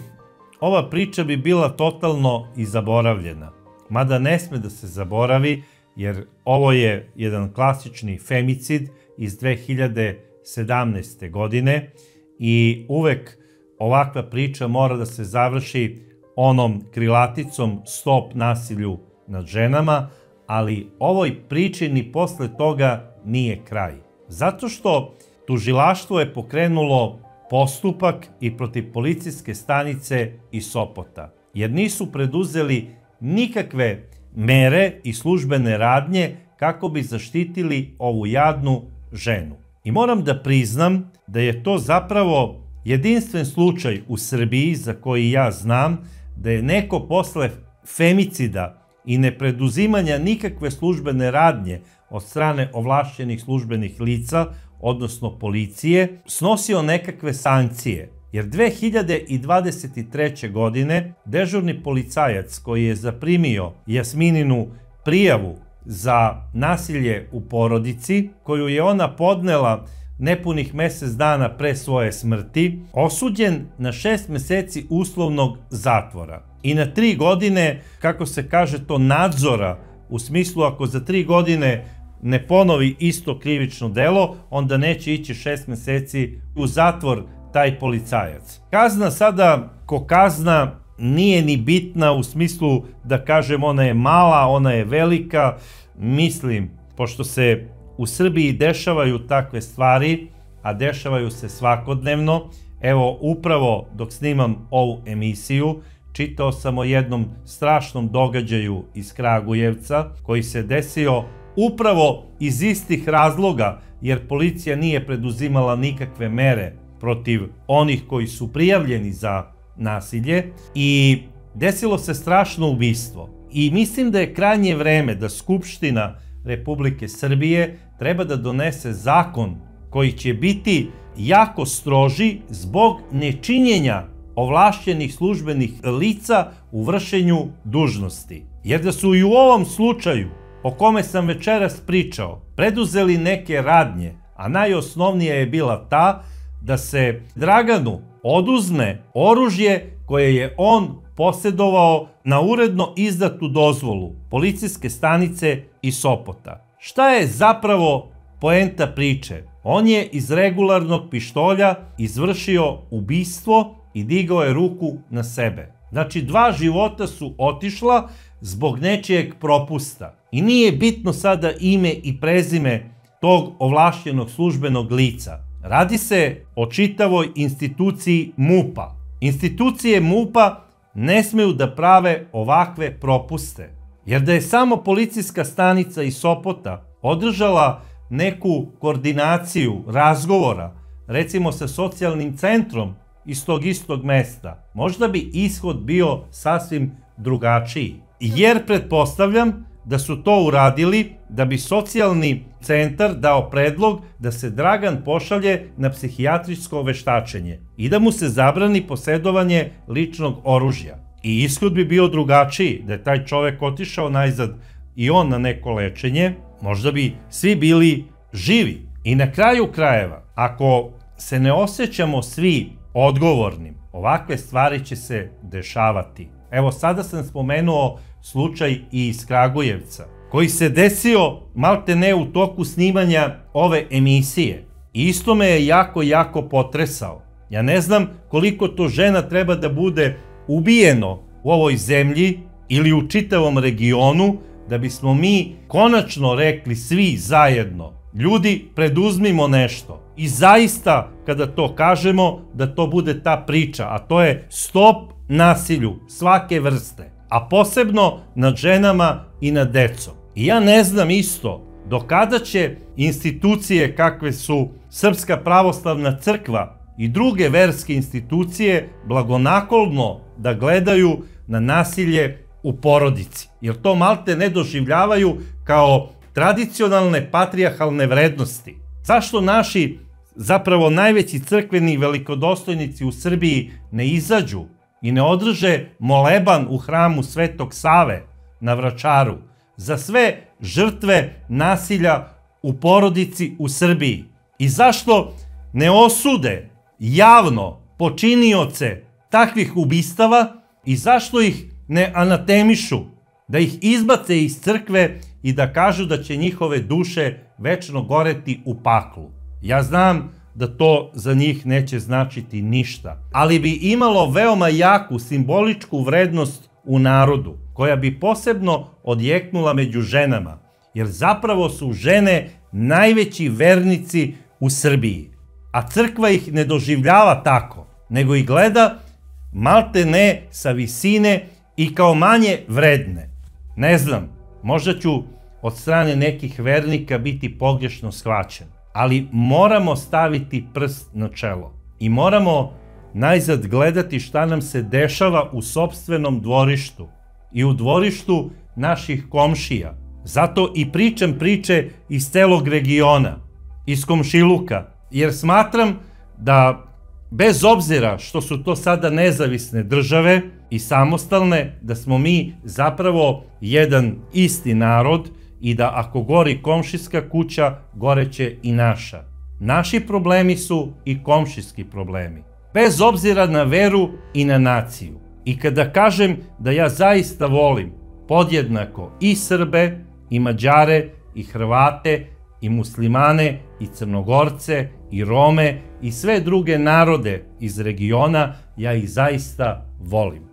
ova priča bi bila totalno i zaboravljena. Mada ne sme da se zaboravi, jer ovo je jedan klasični femicid iz 2017. godine i uvek ovakva priča mora da se završi onom krilaticom stop nasilju nad ženama, ali ovoj priči ni posle toga nije kraj. Zato što tužilaštvo je pokrenulo postupak i protiv policijske stanice iz Sopota, jer nisu preduzeli nikakve mere i službene radnje kako bi zaštitili ovu jadnu ženu. I moram da priznam da je to zapravo jedinstven slučaj u Srbiji za koji ja znam, da je neko posle femicida i nepreduzimanja nikakve službene radnje od strane ovlašćenih službenih lica, odnosno policije, snosio nekakve sankcije. Jer 2023. godine dežurni policajac koji je zaprimio Jasmininu prijavu za nasilje u porodici, koju je ona podnela nepunih mesec dana pre svoje smrti, osuđen na 6 meseci uslovnog zatvora i na 3 godine, kako se kaže to, nadzora, u smislu ako za 3 godine ne ponovi isto krivično delo, onda neće ići 6 meseci u zatvor taj policajac. Kazna sada, ko kazna, nije ni bitna u smislu da kažem ona je mala, ona je velika. Mislim, pošto se u Srbiji dešavaju takve stvari, a dešavaju se svakodnevno, evo upravo dok snimam ovu emisiju, čitao sam o jednom strašnom događaju iz Kragujevca koji se desio upravo iz istih razloga, jer policija nije preduzimala nikakve mere protiv onih koji su prijavljeni za nasilje i desilo se strašno ubistvo. I mislim da je krajnje vreme da Skupština Republike Srbije treba da donese zakon koji će biti jako stroži zbog nečinjenja ovlašćenih službenih lica u vršenju dužnosti. Jer da su i u ovom slučaju o kome sam večeras pričao preduzeli neke radnje, a najosnovnija je bila ta da se Draganu oduzme oružje koje je on posedovao na uredno izdatu dozvolu policijske stanice iz Sopota. Šta je zapravo poenta priče? On je iz regularnog pištolja izvršio ubistvo i digao je ruku na sebe. Znači, 2 života su otišla zbog nečijeg propusta. I nije bitno sada ime i prezime tog ovlašćenog službenog lica. Radi se o čitavoj instituciji MUP-a. Institucije MUP-a ne smeju da prave ovakve propuste. Jer da je samo policijska stanica iz Sopota održala neku koordinaciju razgovora, recimo sa socijalnim centrom iz tog istog mesta, možda bi ishod bio sasvim drugačiji. Jer pretpostavljam da su to uradili da bi socijalni centar dao predlog da se Dragan pošalje na psihijatrijsko veštačenje i da mu se zabrani posedovanje ličnog oružja. I ishod bi bio drugačiji, da je taj čovek otišao najzad i on na neko lečenje, možda bi svi bili živi. I na kraju krajeva, ako se ne osjećamo svi odgovornim, ovakve stvari će se dešavati. Evo, sada sam spomenuo slučaj i iz Kragujevca, koji se desio maltene u toku snimanja ove emisije. I isto me je jako potresao. Ja ne znam koliko to žena treba da bude ubijeno u ovoj zemlji ili u čitavom regionu da bismo mi konačno rekli svi zajedno: ljudi, preduzmimo nešto. I zaista, kada to kažemo, da to bude ta priča, a to je stop nasilju svake vrste, a posebno nad ženama i nad decom. I ja ne znam isto do kada će institucije kakve su Srpska pravoslavna crkva i druge verske institucije blagonaklonno da gledaju na nasilje u porodici, jer to malte ne doživljavaju kao tradicionalne patrijarhalne vrednosti. Zašto naši, zapravo najveći crkveni velikodostojnici u Srbiji ne izađu i ne održe moleban u hramu Svetog Save na Vračaru za sve žrtve nasilja u porodici u Srbiji? I zašto ne osude javno počinioce takvih ubistava i zašto ih ne anatemišu, da ih izbace iz crkve i da kažu da će njihove duše večno goreti u paklu? Ja znam da to za njih neće značiti ništa, ali bi imalo veoma jaku simboličku vrednost u narodu, koja bi posebno odjeknula među ženama, jer zapravo su žene najveći vernici u Srbiji, a crkva ih ne doživljava tako, nego ih gleda malte ne sa visine i kao manje vredne. Ne znam, možda ću od strane nekih vernika biti pogrešno shvaćen, ali moramo staviti prst na čelo i moramo najzad gledati šta nam se dešava u sopstvenom dvorištu i u dvorištu naših komšija. Zato i pričam priče iz celog regiona, iz komšiluka, jer smatram da bez obzira što su to sada nezavisne države i samostalne, da smo mi zapravo jedan isti narod i da ako gori komšijska kuća, goreće i naša. Naši problemi su i komšijski problemi, bez obzira na veru i na naciju. I kada kažem da ja zaista volim podjednako i Srbe, i Mađare, i Hrvate, i Muslimane, i Crnogorce, i Rome, i sve druge narode iz regiona, ja ih zaista volim.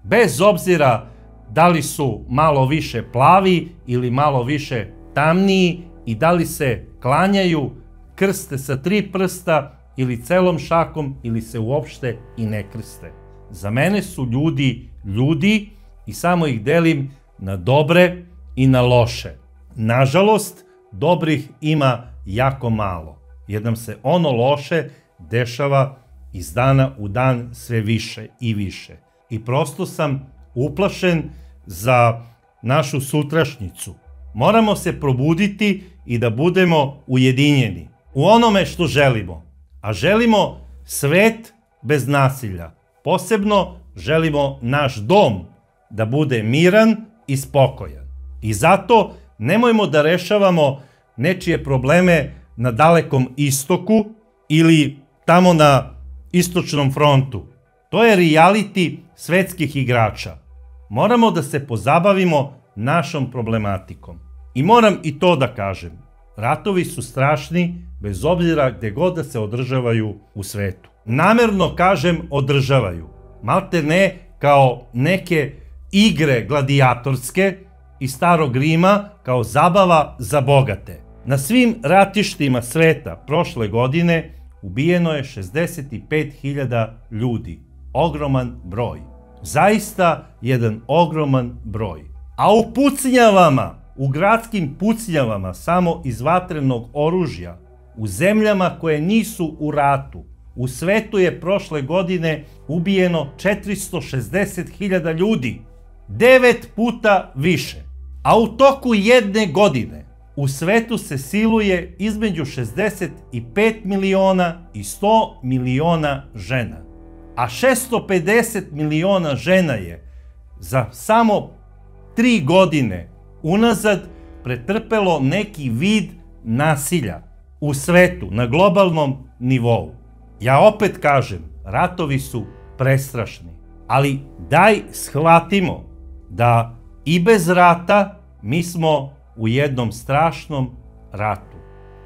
Bez obzira da li su malo više plavi ili malo više tamniji i da li se klanjaju, krste sa 3 prsta ili celom šakom ili se uopšte i ne krste. Za mene su ljudi ljudi i samo ih delim na dobre i na loše. Nažalost, dobrih ima jako malo, jer nam se ono loše dešava iz dana u dan sve više i više. I prosto sam uplašen za našu sutrašnjicu. Moramo se probuditi i da budemo ujedinjeni u onome što želimo. A želimo svet bez nasilja. Posebno želimo naš dom da bude miran i spokojan. I zato nemojmo da rešavamo nečije probleme na Dalekom istoku ili tamo na istočnom frontu. To je reality svetskih igrača. Moramo da se pozabavimo našom problematikom. I moram i to da kažem. Ratovi su strašni bez obzira gde god da se održavaju u svetu. Namerno kažem održavaju. Malte ne kao neke igre gladijatorske iz starog Rima kao zabava za bogate. Na svim ratištima sveta prošle godine ubijeno je 65.000 ljudi. Ogroman broj. Zaista jedan ogroman broj. A u pucnjavama, u gradskim pucnjavama samo iz vatrenog oružja, u zemljama koje nisu u ratu, u svetu je prošle godine ubijeno 460.000 ljudi. 9 puta više. A u toku jedne godine u svetu se siluje između 65 miliona i 100 miliona žena. A 650 miliona žena je za samo 3 godine unazad pretrpelo neki vid nasilja u svetu, na globalnom nivou. Ja opet kažem, ratovi su prestrašni, ali daj shvatimo da i bez rata mi smo u jednom strašnom ratu.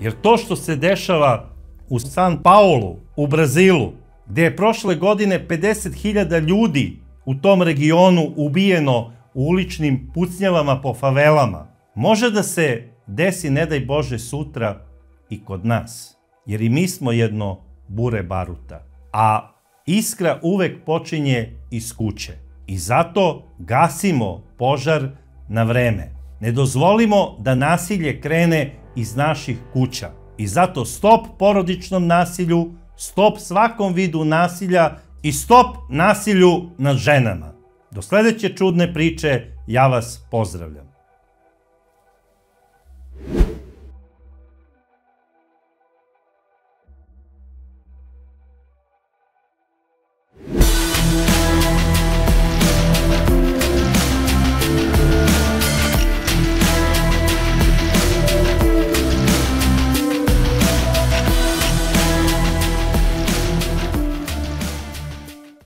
Jer to što se dešava u San Paulu, u Brazilu, gde je prošle godine 50.000 ljudi u tom regionu ubijeno u uličnim pucnjavama po favelama, može da se desi, ne daj Bože, sutra i kod nas. Jer i mi smo jedno bure baruta. A iskra uvek počinje iz kuće. I zato gasimo požar na vreme. Ne dozvolimo da nasilje krene iz naših kuća. I zato stop porodičnom nasilju, stop svakom vidu nasilja i stop nasilju nad ženama. Do sledeće čudne priče, ja vas pozdravljam.